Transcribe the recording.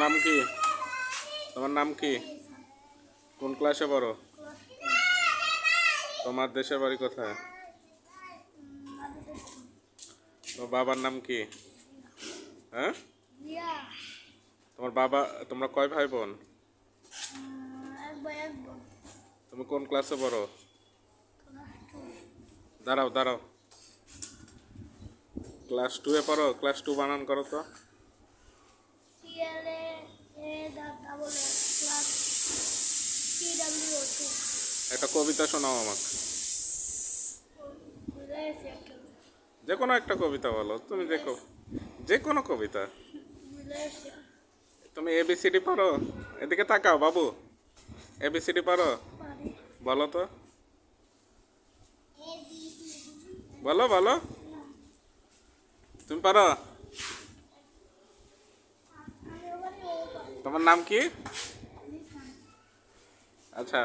নাম কি? তোমার নাম কি? কোন ক্লাসে পড়ো? তোমার দেশের বাড়ি কোথায়? তোমার বাবার নাম কি? হ্যাঁ, তোমার বাবা, তোমরা কয় ভাই বোন? তুমি কোন ক্লাসে পড়ো? দাঁড়াও দাঁড়াও, ক্লাস 2 এ পড়ো? ক্লাস 2 বানান করো তো। একটা কবিতা শোনাও আমাকে, যে কোনো একটা কবিতা বলো তুমি, যে কোনো কবিতা। তুমি এবিসিডি পারো? এদিকে তাকাও বাবু, এবিসিডি পারো? বলো তো, বলো বলো, তুমি পারো? তোমার নাম কি? আচ্ছা।